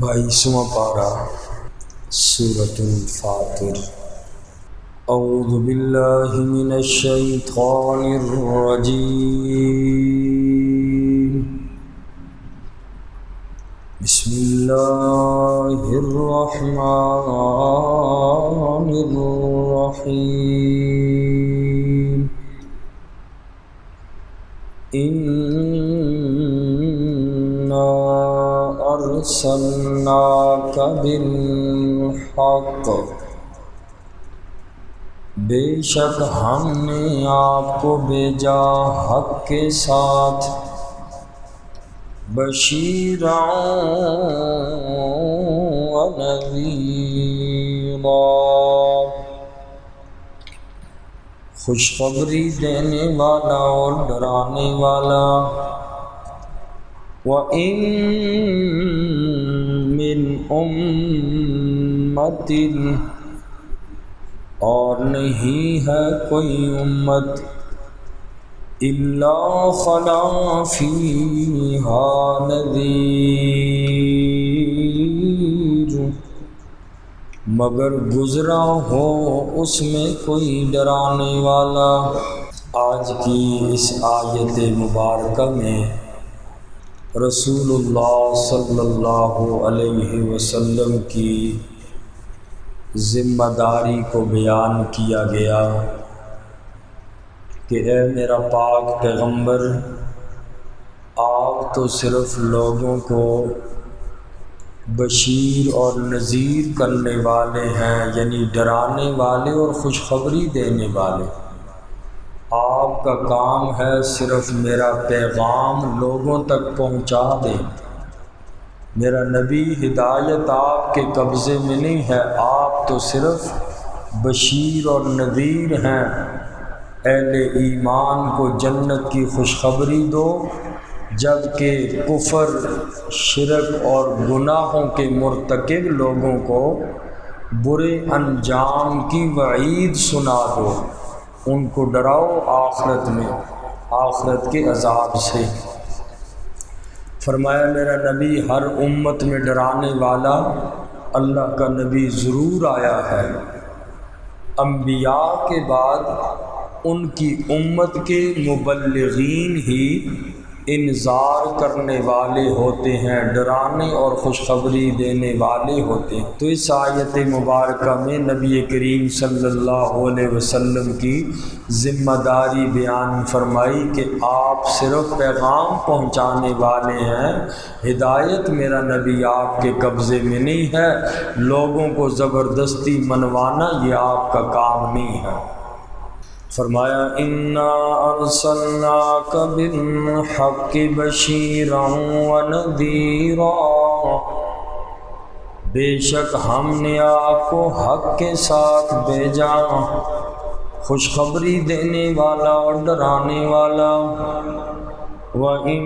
22واں پارہ سورۃ الفاطر۔ اعوذ باللہ من الشیطان الرجیم، بسم اللہ الرحمن الرحیم۔ اِنَّا ارسلناک بالحق، بے شک ہم نے آپ کو بھیجا حق کے ساتھ، بشیرا و نذیرا، خوشخبری دینے والا اور ڈرانے والا۔ وَإِن مِّنْ أُمَّةٍ، اور نہیں ہے کوئی امت، إِلَّا خَلَا فِيهَا نَذِيرٌ، مگر گزرا ہو اس میں کوئی ڈرانے والا۔ آج کی اس آیت مبارکہ میں رسول اللہ صلی اللہ علیہ وسلم کی ذمہ داری کو بیان کیا گیا کہ اے میرا پاک پیغمبر، آپ تو صرف لوگوں کو بشیر اور نذیر کرنے والے ہیں، یعنی ڈرانے والے اور خوشخبری دینے والے۔ آپ کا کام ہے صرف میرا پیغام لوگوں تک پہنچا دیں۔ میرا نبی ہدایت آپ کے قبضے میں نہیں ہے، آپ تو صرف بشیر اور نذیر ہیں۔ اہل ایمان کو جنت کی خوشخبری دو، جبکہ کفر، شرک اور گناہوں کے مرتکب لوگوں کو برے انجام کی وعید سنا دو، ان کو ڈراؤ آخرت کے عذاب سے۔ فرمایا میرا نبی ہر امت میں ڈرانے والا اللہ کا نبی ضرور آیا ہے۔ انبیاء کے بعد ان کی امت کے مبلغین ہی انذار کرنے والے ہوتے ہیں، ڈرانے اور خوشخبری دینے والے ہوتے ہیں۔ تو اس آیت مبارکہ میں نبی کریم صلی اللہ علیہ وسلم کی ذمہ داری بیان فرمائی کہ آپ صرف پیغام پہنچانے والے ہیں، ہدایت میرا نبی آپ کے قبضے میں نہیں ہے، لوگوں کو زبردستی منوانا یہ آپ کا کام نہیں ہے۔ فرمایا اِنَّا أَرْسَلْنَاكَ بِالْحَقِّ بَشِيرًا وَنَذِيرًا، بے شک ہم نے آپ کو حق کے ساتھ بھیجا، خوشخبری دینے والا اور ڈرانے والا۔ وَإِن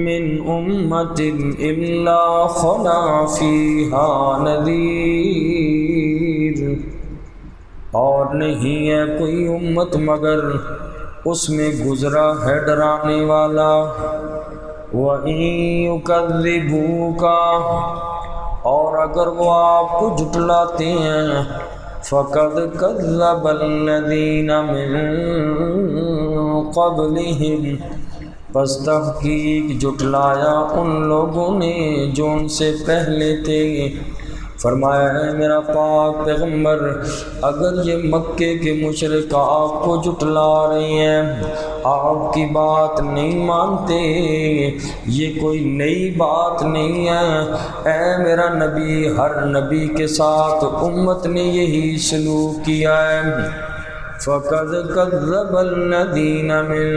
مِّنْ أُمَّةٍ إِلَّا خَلَا فِيهَا نَذِيرٌ، اور نہیں ہے کوئی امت مگر اس میں گزرا ہے ڈرانے والا۔ وَإِن يُكَذِّبُوكَ، اور اگر وہ آپ کو جھٹلاتے ہیں، فَقَدْ كَذَّبَ الَّذِينَ مِن قَبْلِهِمْ، پس تحقیق جھٹلایا ان لوگوں نے جو ان سے پہلے تھے۔ فرمایا ہے میرا پاک پیغمبر، اگر یہ مکے کے مشرک آپ کو جھٹلا رہے ہیں، آپ کی بات نہیں مانتے، یہ کوئی نئی بات نہیں ہے۔ اے میرا نبی، ہر نبی کے ساتھ امت نے یہی سلوک کیا ہے۔ فَقَدْ كَذَّبَ الَّذِينَ مِن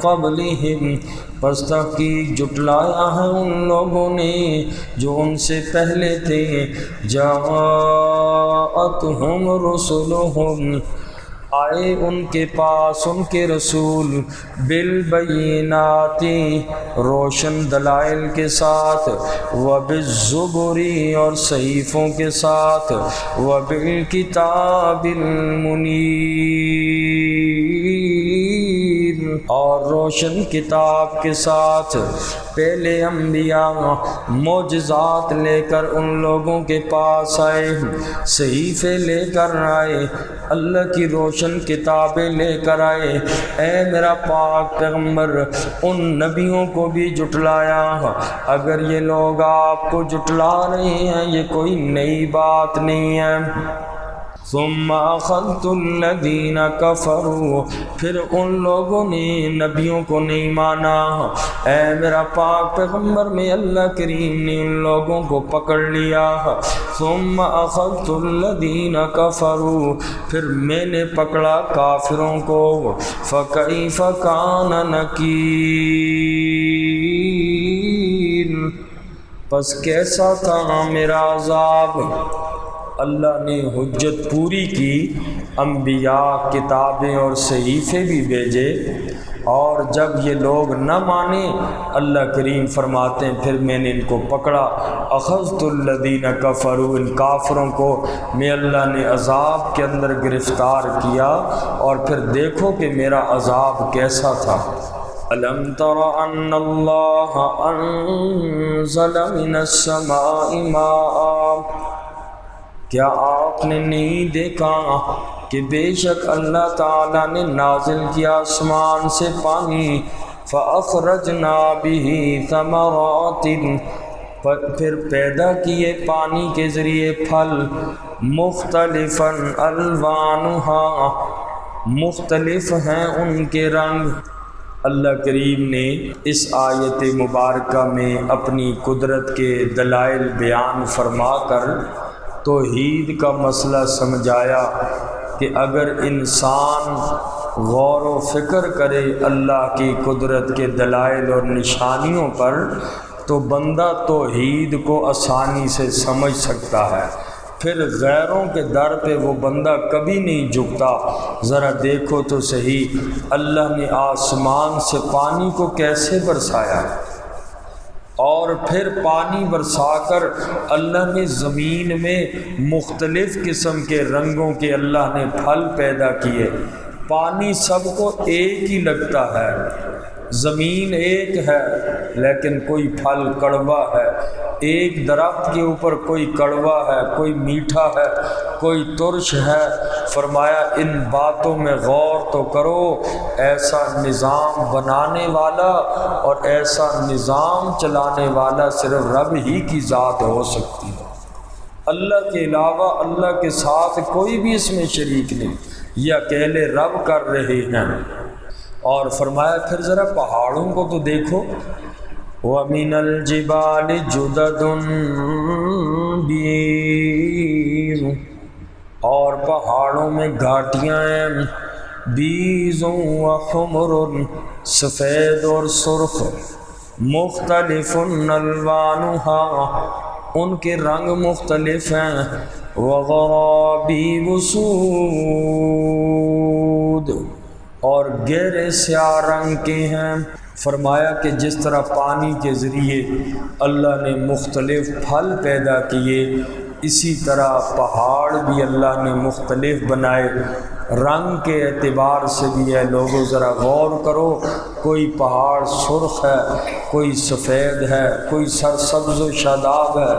قَبْلِهِمْ، پس تحقیق جھٹلایا ہے ان لوگوں نے جو ان سے پہلے تھے۔ جاءتهم رسلهم، آئے ان کے پاس ان کے رسول، بالبینات، روشن دلائل کے ساتھ، وبالزبر، اور صحیفوں کے ساتھ، وبالکتاب المنیر، اور روشن کتاب کے ساتھ پہلے انبیاء معجزات لے کر ان لوگوں کے پاس آئے، صحیفے لے کر آئے، اللہ کی روشن کتابیں لے کر آئے۔ اے میرا پاک پیغمبر ان نبیوں کو بھی جھٹلایا۔ اگر یہ لوگ آپ کو جھٹلا رہے ہیں یہ کوئی نئی بات نہیں ہے۔ ثم اخذت الذین کفروا، پھر ان لوگوں نے نبیوں کو نہیں مانا۔ اے میرا پاک پیغمبر میں اللہ کریم نے ان لوگوں کو پکڑ لیا۔ ثم اخذت الذین کفروا، پھر میں نے پکڑا کافروں کو۔ فکیف کان نکیر، پس کیسا تھا میرا عذاب۔ اللہ نے حجت پوری کی، انبیاء کتابیں اور صحیفے بھی بھیجے، اور جب یہ لوگ نہ مانے اللہ کریم فرماتے ہیں پھر میں نے ان کو پکڑا۔ اخذت الذین کفروا، ان کافروں کو میں اللہ نے عذاب کے اندر گرفتار کیا، اور پھر دیکھو کہ میرا عذاب کیسا تھا۔ الم تر ان اللہ انزل من السماء ماء، کیا آپ نے نہیں دیکھا کہ بے شک اللہ تعالیٰ نے نازل کیا آسمان سے پانی، فَأَخْرَجْنَا بِهِ ثَمَرَاتٍ، پھر پیدا کیے پانی کے ذریعے پھل، مختلفاً الوانها، مختلف ہیں ان کے رنگ۔ اللہ کریم نے اس آیت مبارکہ میں اپنی قدرت کے دلائل بیان فرما کر توحید کا مسئلہ سمجھایا کہ اگر انسان غور و فکر کرے اللہ کی قدرت کے دلائل اور نشانیوں پر تو بندہ توحید کو آسانی سے سمجھ سکتا ہے، پھر غیروں کے در پہ وہ بندہ کبھی نہیں جھکتا۔ ذرا دیکھو تو صحیح، اللہ نے آسمان سے پانی کو کیسے برسایا، اور پھر پانی برسا کر اللہ نے زمین میں مختلف قسم کے رنگوں کے اللہ نے پھل پیدا کیے۔ پانی سب کو ایک ہی لگتا ہے، زمین ایک ہے لیکن کوئی پھل کڑوا ہے، ایک درخت کے اوپر کوئی کڑوا ہے، کوئی میٹھا ہے، کوئی ترش ہے۔ فرمایا ان باتوں میں غور تو کرو، ایسا نظام بنانے والا اور ایسا نظام چلانے والا صرف رب ہی کی ذات ہو سکتی ہے، اللہ کے علاوہ اللہ کے ساتھ کوئی بھی اس میں شریک نہیں، یہ اکیلے رب کر رہے ہیں۔ اور فرمایا پھر ذرا پہاڑوں کو تو دیکھو، وَمِنَ الْجِبَالِ جُدَدٌ بِیضٌ، اور پہاڑوں میں گھاٹیاں ہیں، بیضٌ وحمر، سفید اور سرخ، مختلف الوانها، ان کے رنگ مختلف ہیں، وغرابیب سود، اور گہرے سیاہ رنگ کے ہیں۔ فرمایا کہ جس طرح پانی کے ذریعے اللہ نے مختلف پھل پیدا کیے، اسی طرح پہاڑ بھی اللہ نے مختلف بنائے، رنگ کے اعتبار سے بھی ہے۔ لوگوں ذرا غور کرو، کوئی پہاڑ سرخ ہے، کوئی سفید ہے، کوئی سرسبز و شاداب ہے،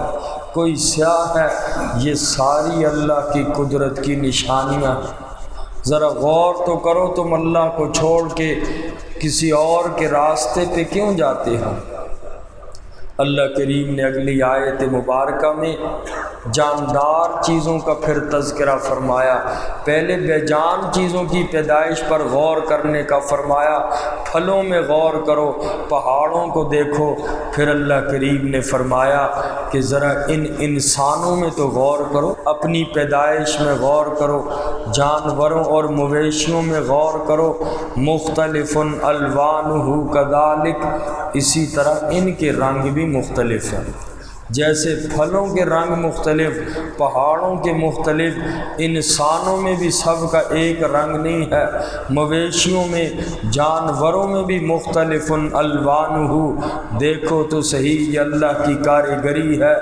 کوئی سیاہ ہے، یہ ساری اللہ کی قدرت کی نشانیاں۔ ذرا غور تو کرو، تم اللہ کو چھوڑ کے کسی اور کے راستے پہ کیوں جاتے ہو؟ اللہ کریم نے اگلی آیت مبارکہ میں جاندار چیزوں کا پھر تذکرہ فرمایا۔ پہلے بے جان چیزوں کی پیدائش پر غور کرنے کا فرمایا، پھلوں میں غور کرو، پہاڑوں کو دیکھو۔ پھر اللہ کریم نے فرمایا کہ ذرا ان انسانوں میں تو غور کرو، اپنی پیدائش میں غور کرو، جانوروں اور مویشیوں میں غور کرو، مختلف الوانہ کذالک، اسی طرح ان کے رنگ بھی مختلف ہیں۔ جیسے پھلوں کے رنگ مختلف، پہاڑوں کے مختلف، انسانوں میں بھی سب کا ایک رنگ نہیں ہے، مویشیوں میں، جانوروں میں بھی مختلف الوانہ۔ دیکھو تو صحیح، یہ اللہ کی کاریگری ہے،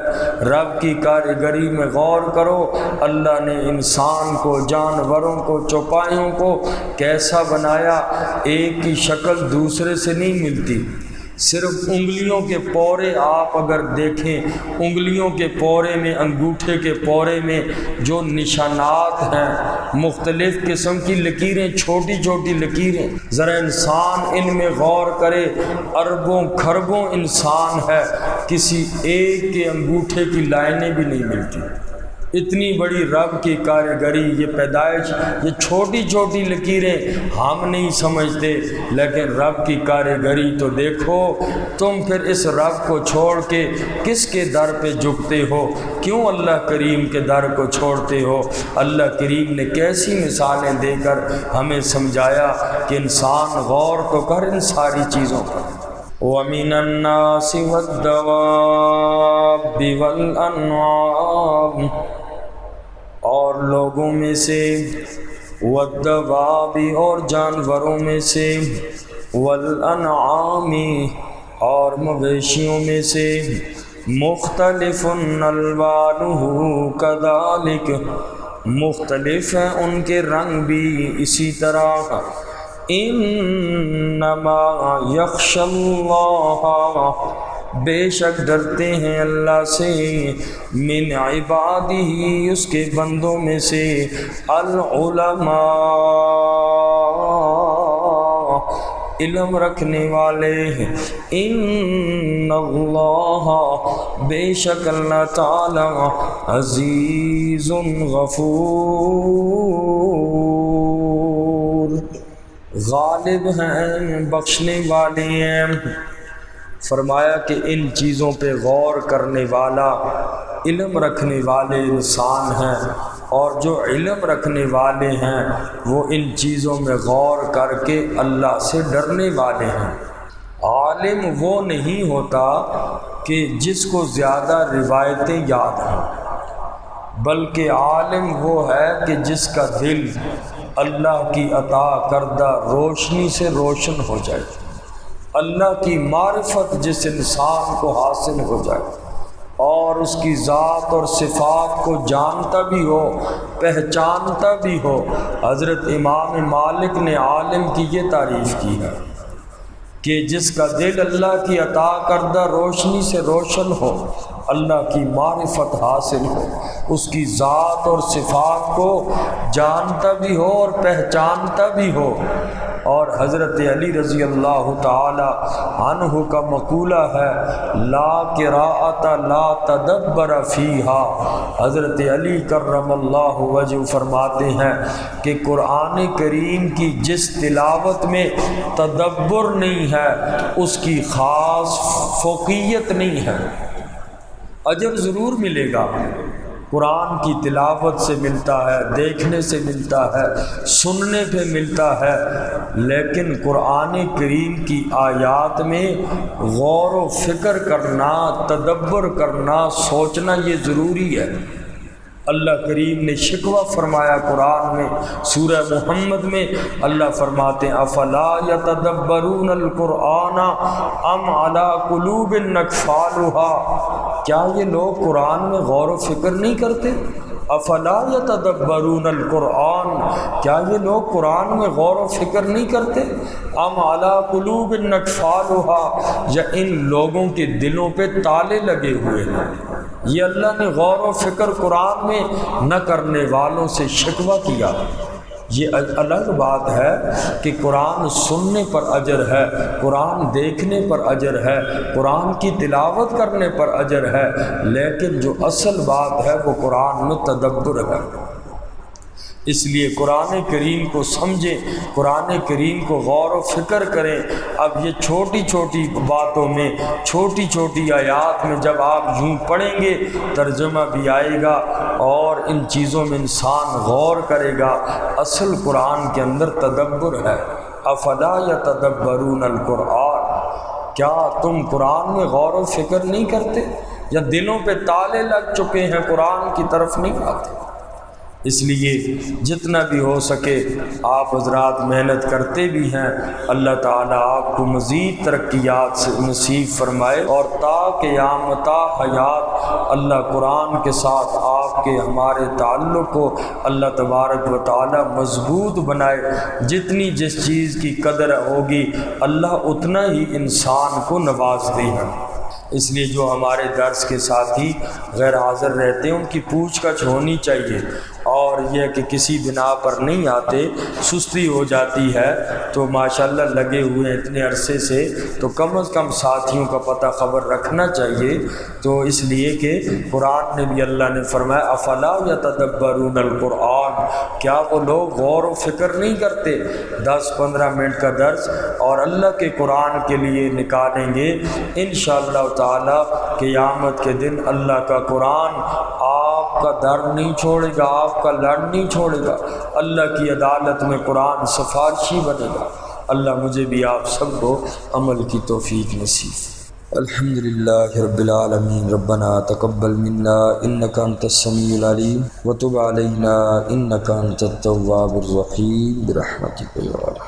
رب کی کاریگری میں غور کرو۔ اللہ نے انسان کو، جانوروں کو، چوپایوں کو کیسا بنایا، ایک کی شکل دوسرے سے نہیں ملتی۔ صرف انگلیوں کے پورے آپ اگر دیکھیں، انگلیوں کے پورے میں، انگوٹھے کے پورے میں جو نشانات ہیں، مختلف قسم کی لکیریں، چھوٹی چھوٹی لکیریں، ذرا انسان ان میں غور کرے۔ اربوں کھربوں انسان ہے، کسی ایک کے انگوٹھے کی لائنیں بھی نہیں ملتی۔ اتنی بڑی رب کی کاریگری، یہ پیدائش، یہ چھوٹی چھوٹی لکیریں ہم نہیں سمجھتے، لیکن رب کی کاریگری تو دیکھو۔ تم پھر اس رب کو چھوڑ کے کس کے در پہ جھکتے ہو؟ کیوں اللہ کریم کے در کو چھوڑتے ہو؟ اللہ کریم نے کیسی مثالیں دے کر ہمیں سمجھایا کہ انسان غور تو کر ان ساری چیزوں پر۔ وَمِنَ النَّاسِ وَالدَّوَابِّ وَالْأَنْعَامِ، اور لوگوں میں سے، والدواب اور جانوروں میں سے، والانعام اور مویشیوں میں سے، مختلف الوانہ کذالک، مختلف ہیں ان کے رنگ بھی اسی طرح۔ انما یخشی اللہ، بے شک ڈرتے ہیں اللہ سے، من عبادہ، اس کے بندوں میں سے، العلماء، علم رکھنے والے۔ ان اللہ، بے شک اللہ تعالی، عزیز غفور، غالب ہیں، بخشنے والے ہیں۔ فرمایا کہ ان چیزوں پہ غور کرنے والا، علم رکھنے والے انسان ہیں، اور جو علم رکھنے والے ہیں وہ ان چیزوں میں غور کر کے اللہ سے ڈرنے والے ہیں۔ عالم وہ نہیں ہوتا کہ جس کو زیادہ روایتیں یاد ہیں، بلکہ عالم وہ ہے کہ جس کا دل اللہ کی عطا کردہ روشنی سے روشن ہو جائے، اللہ کی معرفت جس انسان کو حاصل ہو جائے، اور اس کی ذات اور صفات کو جانتا بھی ہو، پہچانتا بھی ہو۔ حضرت امام مالک نے عالم کی یہ تعریف کی ہے کہ جس کا دل اللہ کی عطا کردہ روشنی سے روشن ہو، اللہ کی معرفت حاصل ہو، اس کی ذات اور صفات کو جانتا بھی ہو اور پہچانتا بھی ہو۔ اور حضرت علی رضی اللہ تعالی عنہ کا مقولہ ہے، لا قراءۃ لا تدبر فیہا۔ حضرت علی کرم اللہ وجہ فرماتے ہیں کہ قرآن کریم کی جس تلاوت میں تدبر نہیں ہے، اس کی خاص فوقیت نہیں ہے۔ اجر ضرور ملے گا، قرآن کی تلاوت سے ملتا ہے، دیکھنے سے ملتا ہے، سننے پہ ملتا ہے، لیکن قرآن کریم کی آیات میں غور و فکر کرنا، تدبر کرنا، سوچنا یہ ضروری ہے۔ اللہ کریم نے شکوہ فرمایا قرآن میں، سورہ محمد میں اللہ فرماتے ہیں افلا یتدبرون القرآن ام علی قلوب اقفالها، کیا یہ لوگ قرآن میں غور و فکر نہیں کرتے؟ افلا یتدبرون القرآن، کیا یہ لوگ قرآن میں غور و فکر نہیں کرتے؟ ام علی قلوب اقفالها، یا ان لوگوں کے دلوں پہ تالے لگے ہوئے ہیں۔ یہ اللہ نے غور و فکر قرآن میں نہ کرنے والوں سے شکوہ کیا۔ یہ الگ بات ہے کہ قرآن سننے پر اجر ہے، قرآن دیکھنے پر اجر ہے، قرآن کی تلاوت کرنے پر اجر ہے، لیکن جو اصل بات ہے وہ قرآن میں تدبر ہے۔ اس لیے قرآن کریم کو سمجھیں، قرآن کریم کو غور و فکر کریں۔ اب یہ چھوٹی چھوٹی باتوں میں، چھوٹی چھوٹی آیات میں جب آپ یوں پڑھیں گے، ترجمہ بھی آئے گا اور ان چیزوں میں انسان غور کرے گا۔ اصل قرآن کے اندر تدبر ہے۔ افلا یتدبرون القرآن، کیا تم قرآن میں غور و فکر نہیں کرتے؟ یا دلوں پہ تالے لگ چکے ہیں، قرآن کی طرف نہیں آتے۔ اس لیے جتنا بھی ہو سکے آپ حضرات محنت کرتے بھی ہیں، اللہ تعالیٰ آپ کو مزید ترقیات سے نصیب فرمائے، اور تا قیامت حیات اللہ قرآن کے ساتھ آپ کے ہمارے تعلق کو اللہ تبارک و تعالیٰ مضبوط بنائے۔ جتنی جس چیز کی قدر ہوگی اللہ اتنا ہی انسان کو نوازتے ہیں۔ اس لیے جو ہمارے درس کے ساتھی غیر حاضر رہتے ہیں ان کی پوچھ گچھ ہونی چاہیے، اور یہ کہ کسی بنا پر نہیں آتے، سستی ہو جاتی ہے تو ماشاءاللہ لگے ہوئے ہیں اتنے عرصے سے، تو کم از کم ساتھیوں کا پتہ خبر رکھنا چاہیے۔ تو اس لیے کہ قرآن نے بھی اللہ نے فرمایا افلا یتدبرون القرآن، کیا وہ لوگ غور و فکر نہیں کرتے؟ 10-15 منٹ کا درس اور اللہ کے قرآن کے لیے نکالیں گے، انشاءاللہ تعالیٰ قیامت کے دن اللہ کا قرآن آپ کا در نہیں چھوڑے گا، آپ کا لڑ نہیں چھوڑے گا، اللہ کی عدالت میں قرآن سفارشی بنے گا۔ اللہ مجھے بھی آپ سب کو عمل کی توفیق نصیب۔ الحمدللہ رب العالمین، ربنا تقبل منا انک انت السمیع العلیم وتب علینا انک انت التواب الرحیم برحمتک یا